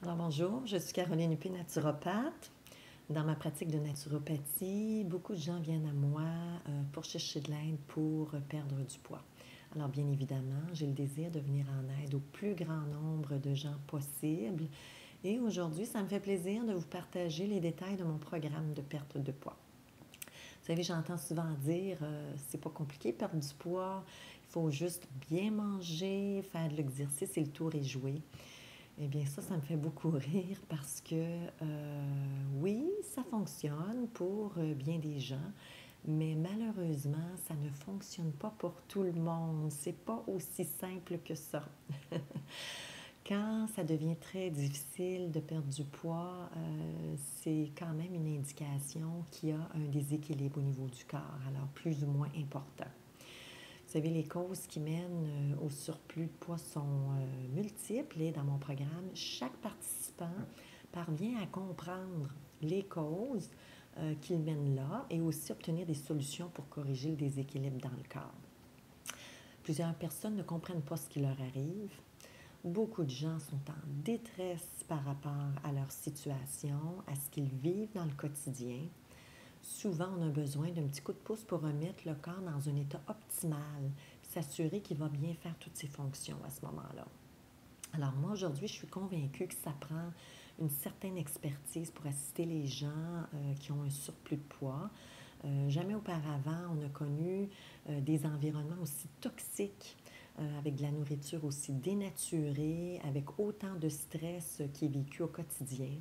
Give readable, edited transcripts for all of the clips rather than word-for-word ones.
Alors bonjour, je suis Caroline Huppé, naturopathe. Dans ma pratique de naturopathie, beaucoup de gens viennent à moi pour chercher de l'aide pour perdre du poids. Alors bien évidemment, j'ai le désir de venir en aide au plus grand nombre de gens possible. Et aujourd'hui, ça me fait plaisir de vous partager les détails de mon programme de perte de poids. Vous savez, j'entends souvent dire, c'est pas compliqué, perdre du poids, il faut juste bien manger, faire de l'exercice et le tour est joué. Eh bien, ça me fait beaucoup rire parce que oui, ça fonctionne pour bien des gens, mais malheureusement, ça ne fonctionne pas pour tout le monde. C'est pas aussi simple que ça. Quand ça devient très difficile de perdre du poids, c'est quand même une indication qu'il y a un déséquilibre au niveau du corps, alors plus ou moins important. Vous savez, les causes qui mènent au surplus de poids sont multiples et dans mon programme, chaque participant parvient à comprendre les causes qui le mènent là et aussi obtenir des solutions pour corriger le déséquilibre dans le corps. Plusieurs personnes ne comprennent pas ce qui leur arrive. Beaucoup de gens sont en détresse par rapport à leur situation, à ce qu'ils vivent dans le quotidien. Souvent, on a besoin d'un petit coup de pouce pour remettre le corps dans un état optimal, s'assurer qu'il va bien faire toutes ses fonctions à ce moment-là. Alors moi, aujourd'hui, je suis convaincue que ça prend une certaine expertise pour assister les gens qui ont un surplus de poids. Jamais auparavant, on a connu des environnements aussi toxiques, avec de la nourriture aussi dénaturée, avec autant de stress qui est vécu au quotidien.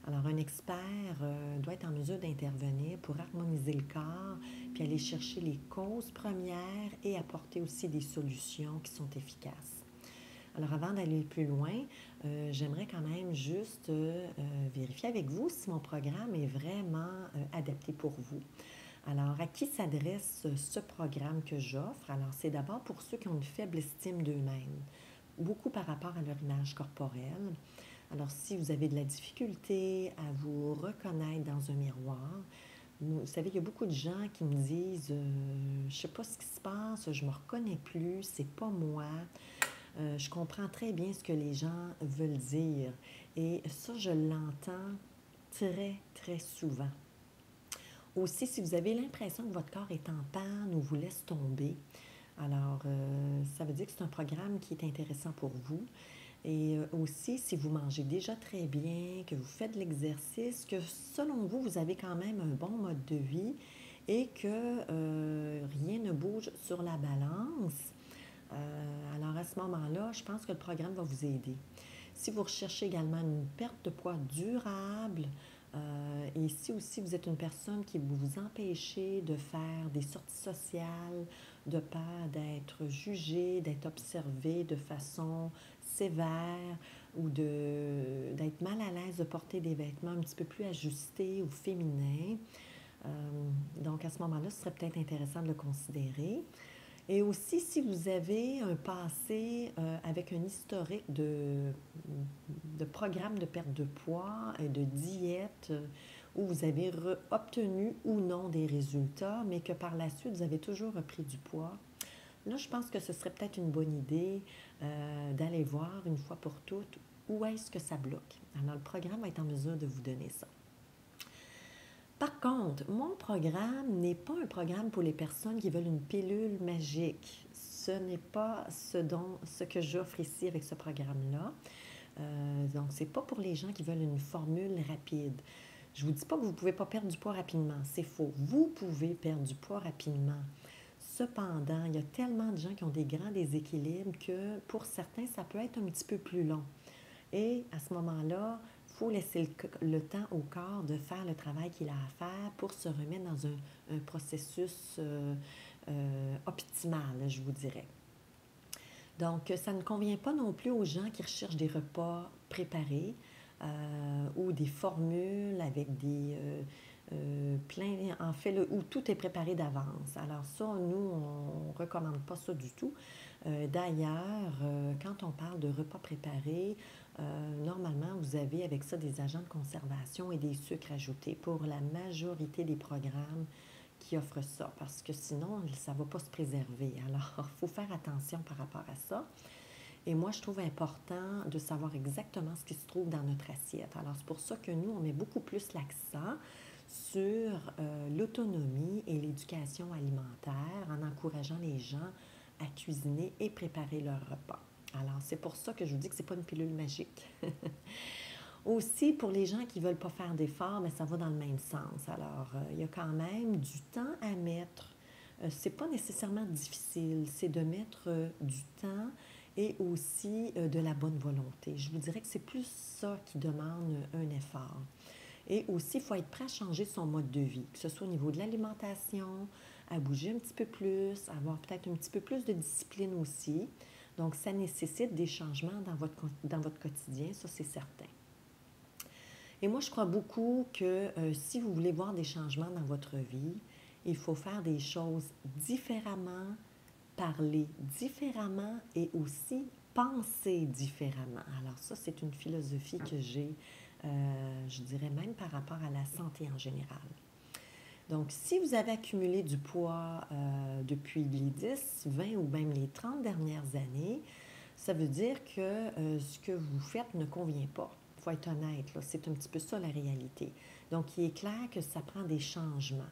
Alors, un expert doit être en mesure d'intervenir pour harmoniser le corps, puis aller chercher les causes premières et apporter aussi des solutions qui sont efficaces. Alors, avant d'aller plus loin, j'aimerais quand même juste vérifier avec vous si mon programme est vraiment adapté pour vous. Alors, à qui s'adresse ce programme que j'offre? Alors, c'est d'abord pour ceux qui ont une faible estime d'eux-mêmes, beaucoup par rapport à leur image corporelle. Alors, si vous avez de la difficulté à vous reconnaître dans un miroir, vous savez, il y a beaucoup de gens qui me disent je ne sais pas ce qui se passe, je ne me reconnais plus, c'est pas moi. Je comprends très bien ce que les gens veulent dire. Et ça, je l'entends très, très souvent. Aussi, si vous avez l'impression que votre corps est en panne ou vous laisse tomber, alors ça veut dire que c'est un programme qui est intéressant pour vous. Et aussi, si vous mangez déjà très bien, que vous faites de l'exercice, que selon vous, vous avez quand même un bon mode de vie et que rien ne bouge sur la balance, alors à ce moment-là, je pense que le programme va vous aider. Si vous recherchez également une perte de poids durable, et si aussi vous êtes une personne qui vous empêchez de faire des sorties sociales, de peur d'être jugé, d'être observé de façon sévère ou d'être mal à l'aise de porter des vêtements un petit peu plus ajustés ou féminins, donc à ce moment-là, ce serait peut-être intéressant de le considérer. Et aussi, si vous avez un passé avec un historique de programme de perte de poids et de diète où vous avez obtenu ou non des résultats, mais que par la suite, vous avez toujours repris du poids, là, je pense que ce serait peut-être une bonne idée d'aller voir une fois pour toutes où est-ce que ça bloque. Alors, le programme va être en mesure de vous donner ça. Par contre, mon programme n'est pas un programme pour les personnes qui veulent une pilule magique. Ce n'est pas ce que j'offre ici avec ce programme-là. Donc, ce n'est pas pour les gens qui veulent une formule rapide. Je ne vous dis pas que vous ne pouvez pas perdre du poids rapidement. C'est faux. Vous pouvez perdre du poids rapidement. Cependant, il y a tellement de gens qui ont des grands déséquilibres que pour certains, ça peut être un petit peu plus long. Et à ce moment-là, il faut laisser le temps au corps de faire le travail qu'il a à faire pour se remettre dans un processus optimal, je vous dirais. Donc, ça ne convient pas non plus aux gens qui recherchent des repas préparés ou des formules avec des en fait, où tout est préparé d'avance. Alors ça, nous, on ne recommande pas ça du tout. D'ailleurs, quand on parle de repas préparés, normalement, vous avez avec ça des agents de conservation et des sucres ajoutés pour la majorité des programmes qui offrent ça, parce que sinon, ça ne va pas se préserver. Alors, il faut faire attention par rapport à ça. Et moi, je trouve important de savoir exactement ce qui se trouve dans notre assiette. Alors, c'est pour ça que nous, on met beaucoup plus l'accent sur l'autonomie et l'éducation alimentaire en encourageant les gens à cuisiner et préparer leur repas. Alors, c'est pour ça que je vous dis que ce n'est pas une pilule magique. Aussi, pour les gens qui ne veulent pas faire d'efforts, mais ça va dans le même sens. Alors, il y a quand même du temps à mettre. C'est pas nécessairement difficile, c'est de mettre du temps et aussi de la bonne volonté. Je vous dirais que c'est plus ça qui demande un effort. Et aussi, il faut être prêt à changer son mode de vie, que ce soit au niveau de l'alimentation, à bouger un petit peu plus, avoir peut-être un petit peu plus de discipline aussi. Donc, ça nécessite des changements dans votre quotidien, ça c'est certain. Et moi, je crois beaucoup que si vous voulez voir des changements dans votre vie, il faut faire des choses différemment, parler différemment et aussi penser différemment. Alors ça, c'est une philosophie que j'ai, je dirais même par rapport à la santé en général. Donc, si vous avez accumulé du poids depuis les 10, 20 ou même les 30 dernières années, ça veut dire que ce que vous faites ne convient pas. Il faut être honnête, là, c'est un petit peu ça la réalité. Donc, il est clair que ça prend des changements.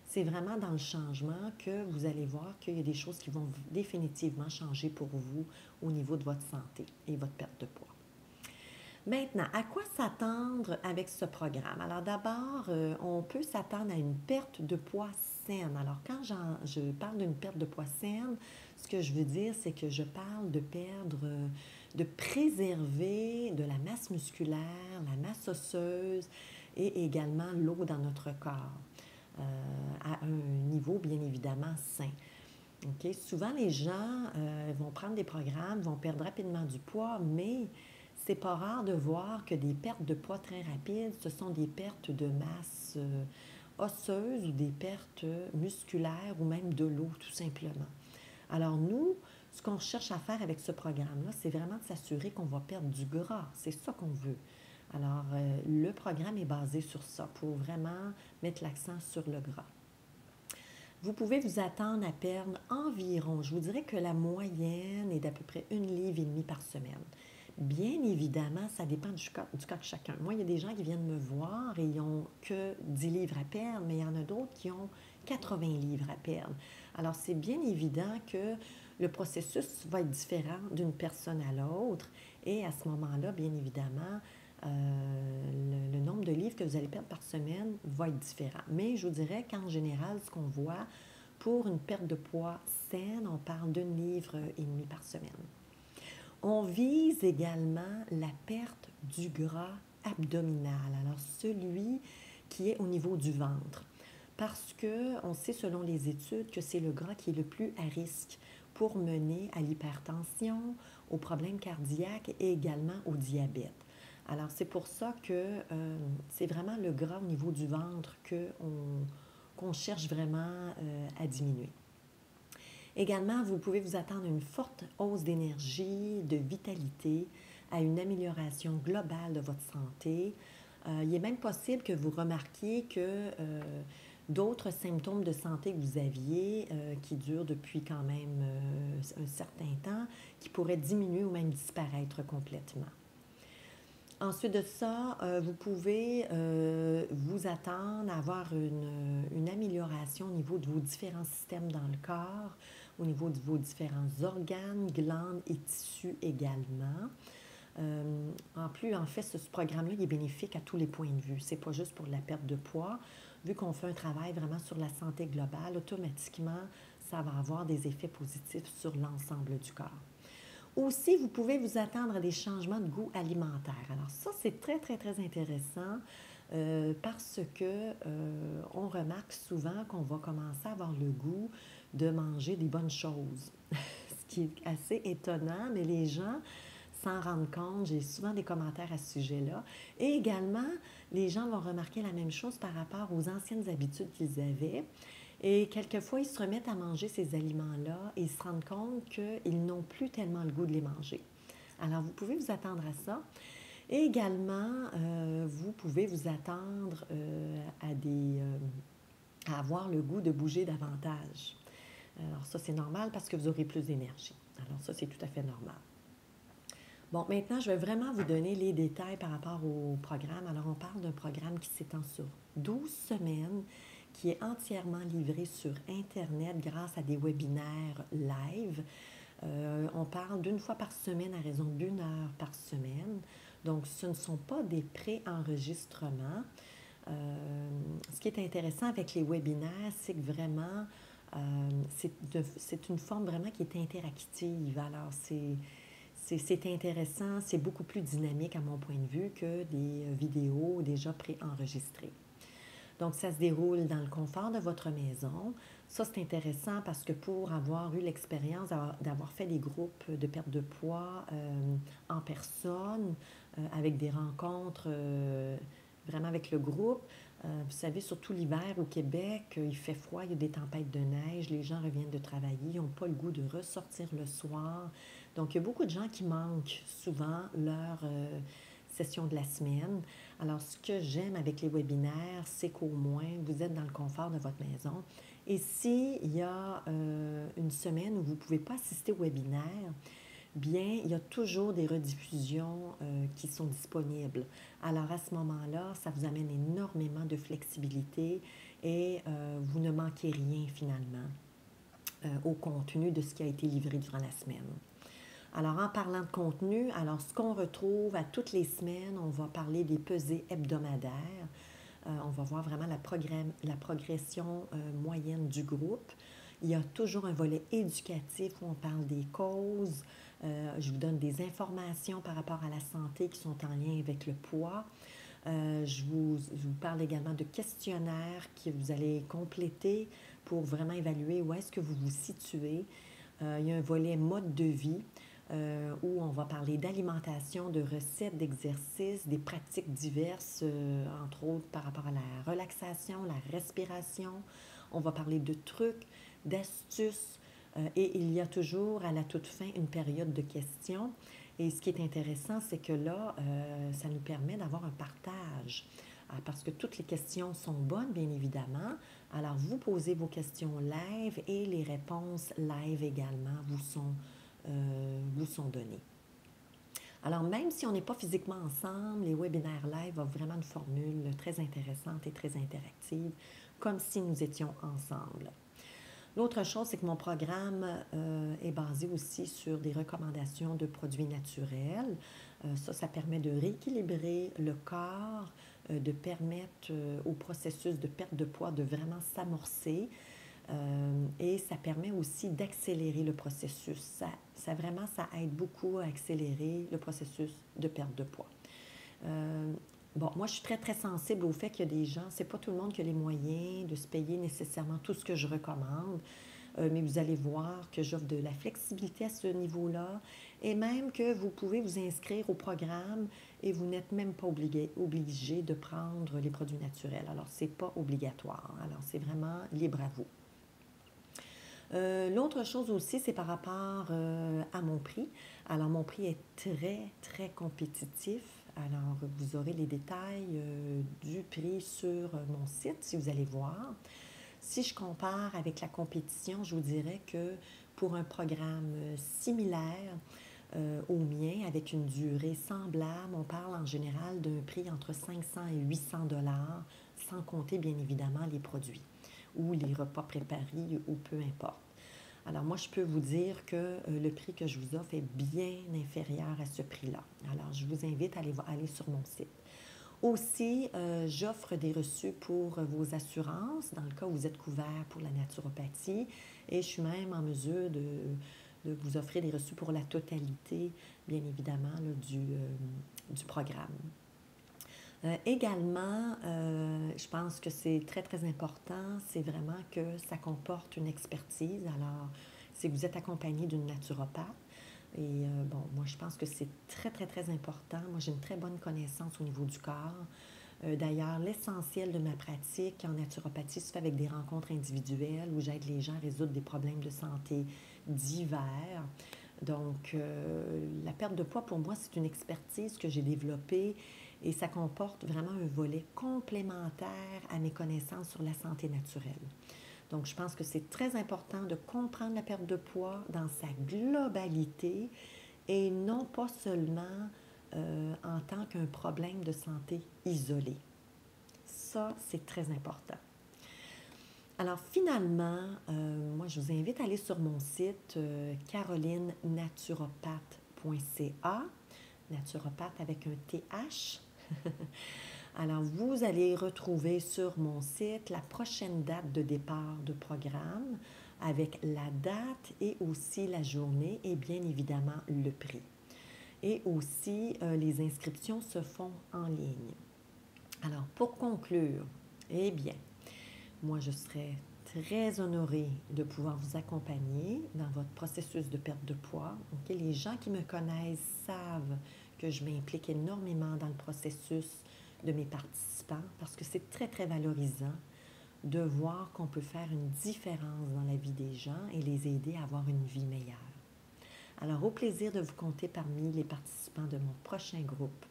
C'est vraiment dans le changement que vous allez voir qu'il y a des choses qui vont définitivement changer pour vous au niveau de votre santé et votre perte de poids. Maintenant, à quoi s'attendre avec ce programme? Alors d'abord, on peut s'attendre à une perte de poids saine. Alors quand je parle d'une perte de poids saine, ce que je veux dire, c'est que je parle de perdre, de préserver de la masse musculaire, la masse osseuse et également l'eau dans notre corps à un niveau bien évidemment sain. Okay? Souvent, les gens vont prendre des programmes, vont perdre rapidement du poids, mais c'est pas rare de voir que des pertes de poids très rapides, ce sont des pertes de masse osseuse ou des pertes musculaires ou même de l'eau, tout simplement. Alors nous, ce qu'on cherche à faire avec ce programme-là, c'est vraiment de s'assurer qu'on va perdre du gras. C'est ça qu'on veut. Alors, le programme est basé sur ça, pour vraiment mettre l'accent sur le gras. Vous pouvez vous attendre à perdre environ, je vous dirais que la moyenne est d'à peu près 1,5 livre par semaine. Bien évidemment, ça dépend du cas de chacun. Moi, il y a des gens qui viennent me voir et ils n'ont que 10 livres à perdre, mais il y en a d'autres qui ont 80 livres à perdre. Alors, c'est bien évident que le processus va être différent d'une personne à l'autre et à ce moment-là, bien évidemment, le nombre de livres que vous allez perdre par semaine va être différent. Mais je vous dirais qu'en général, ce qu'on voit pour une perte de poids saine, on parle d'1,5 livre par semaine. On vise également la perte du gras abdominal, alors celui qui est au niveau du ventre. Parce qu'on sait selon les études que c'est le gras qui est le plus à risque pour mener à l'hypertension, aux problèmes cardiaques et également au diabète. Alors, c'est pour ça que c'est vraiment le gras au niveau du ventre qu'on cherche vraiment à diminuer. Également, vous pouvez vous attendre à une forte hausse d'énergie, de vitalité, à une amélioration globale de votre santé. Il est même possible que vous remarquiez que d'autres symptômes de santé que vous aviez, qui durent depuis quand même un certain temps, qui pourraient diminuer ou même disparaître complètement. Ensuite de ça, vous pouvez vous attendre à avoir une amélioration au niveau de vos différents systèmes dans le corps, au niveau de vos différents organes, glandes et tissus également. En plus, en fait, ce programme-là est bénéfique à tous les points de vue. Ce n'est pas juste pour la perte de poids. Vu qu'on fait un travail vraiment sur la santé globale, automatiquement, ça va avoir des effets positifs sur l'ensemble du corps. Aussi, vous pouvez vous attendre à des changements de goût alimentaire. Alors ça, c'est très, très, très intéressant parce que on remarque souvent qu'on va commencer à avoir le goût de manger des bonnes choses, ce qui est assez étonnant, mais les gens s'en rendent compte. J'ai souvent des commentaires à ce sujet-là. Et également, les gens vont remarquer la même chose par rapport aux anciennes habitudes qu'ils avaient. Et quelquefois, ils se remettent à manger ces aliments-là et ils se rendent compte qu'ils n'ont plus tellement le goût de les manger. Alors, vous pouvez vous attendre à ça. Et également, vous pouvez vous attendre à avoir le goût de bouger davantage. Alors ça, c'est normal parce que vous aurez plus d'énergie. Alors ça, c'est tout à fait normal. Bon, maintenant, je vais vraiment vous donner les détails par rapport au programme. Alors, on parle d'un programme qui s'étend sur 12 semaines, qui est entièrement livré sur Internet grâce à des webinaires live. On parle d'une fois par semaine à raison d'une heure par semaine. Donc, ce ne sont pas des pré-enregistrements. Ce qui est intéressant avec les webinaires, c'est que vraiment, c'est une forme vraiment qui est interactive. Alors, c'est intéressant, c'est beaucoup plus dynamique à mon point de vue que des vidéos déjà préenregistrées. Donc, ça se déroule dans le confort de votre maison. Ça, c'est intéressant parce que pour avoir eu l'expérience d'avoir fait des groupes de perte de poids en personne, avec des rencontres vraiment avec le groupe, vous savez, surtout l'hiver au Québec, il fait froid, il y a des tempêtes de neige, les gens reviennent de travailler, ils n'ont pas le goût de ressortir le soir. Donc, il y a beaucoup de gens qui manquent souvent leur session de la semaine. Alors, ce que j'aime avec les webinaires, c'est qu'au moins, vous êtes dans le confort de votre maison. Et s'il y a une semaine où vous ne pouvez pas assister au webinaire, bien, il y a toujours des rediffusions qui sont disponibles. Alors, à ce moment-là, ça vous amène énormément de flexibilité et vous ne manquez rien finalement au contenu de ce qui a été livré durant la semaine. Alors, en parlant de contenu, alors ce qu'on retrouve à toutes les semaines, on va parler des pesées hebdomadaires. On va voir vraiment la progression moyenne du groupe. Il y a toujours un volet éducatif où on parle des causes. Je vous donne des informations par rapport à la santé qui sont en lien avec le poids. Je vous parle également de questionnaires que vous allez compléter pour vraiment évaluer où est-ce que vous vous situez. Il y a un volet mode de vie où on va parler d'alimentation, de recettes, d'exercices, des pratiques diverses, entre autres par rapport à la relaxation, la respiration. On va parler de trucs, d'astuces et il y a toujours à la toute fin une période de questions. Et ce qui est intéressant, c'est que là, ça nous permet d'avoir un partage. Parce que toutes les questions sont bonnes, bien évidemment. Alors, vous posez vos questions live et les réponses live également vous sont données. Alors, même si on n'est pas physiquement ensemble, les webinaires live ont vraiment une formule très intéressante et très interactive, comme si nous étions ensemble. L'autre chose, c'est que mon programme est basé aussi sur des recommandations de produits naturels. Ça permet de rééquilibrer le corps, de permettre au processus de perte de poids de vraiment s'amorcer. Et ça permet aussi d'accélérer le processus. Ça aide beaucoup à accélérer le processus de perte de poids. Bon, moi, je suis très, très sensible au fait qu'il y a des gens, c'est pas tout le monde qui a les moyens de se payer nécessairement tout ce que je recommande, mais vous allez voir que j'offre de la flexibilité à ce niveau-là et même que vous pouvez vous inscrire au programme et vous n'êtes même pas obligé de prendre les produits naturels. Alors, c'est pas obligatoire. Alors, c'est vraiment libre à vous. L'autre chose aussi, c'est par rapport à mon prix. Alors, mon prix est très, très compétitif. Alors, vous aurez les détails du prix sur mon site, si vous allez voir. Si je compare avec la compétition, je vous dirais que pour un programme similaire au mien, avec une durée semblable, on parle en général d'un prix entre 500 et 800 dollars, sans compter bien évidemment les produits ou les repas préparés ou peu importe. Alors moi, je peux vous dire que le prix que je vous offre est bien inférieur à ce prix-là. Alors, je vous invite à aller sur mon site. Aussi, j'offre des reçus pour vos assurances, dans le cas où vous êtes couvert pour la naturopathie, et je suis même en mesure de vous offrir des reçus pour la totalité, bien évidemment, là, du programme. Également, je pense que c'est très, très important, c'est vraiment que ça comporte une expertise. Alors, si vous êtes accompagné d'une naturopathe, et bon, moi, je pense que c'est très, très, très important. Moi, j'ai une très bonne connaissance au niveau du corps. D'ailleurs, l'essentiel de ma pratique en naturopathie se fait avec des rencontres individuelles où j'aide les gens à résoudre des problèmes de santé divers. Donc, la perte de poids, pour moi, c'est une expertise que j'ai développée et ça comporte vraiment un volet complémentaire à mes connaissances sur la santé naturelle. Donc, je pense que c'est très important de comprendre la perte de poids dans sa globalité et non pas seulement en tant qu'un problème de santé isolé. Ça, c'est très important. Alors finalement, moi je vous invite à aller sur mon site carolinenaturopathe.ca, naturopathe avec un TH. Alors vous allez retrouver sur mon site la prochaine date de départ de programme avec la date et aussi la journée et bien évidemment le prix. Et aussi, les inscriptions se font en ligne. Alors pour conclure, eh bien, moi, je serais très honorée de pouvoir vous accompagner dans votre processus de perte de poids. Okay? Les gens qui me connaissent savent que je m'implique énormément dans le processus de mes participants parce que c'est très, très valorisant de voir qu'on peut faire une différence dans la vie des gens et les aider à avoir une vie meilleure. Alors, au plaisir de vous compter parmi les participants de mon prochain groupe.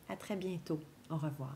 À très bientôt. Au revoir.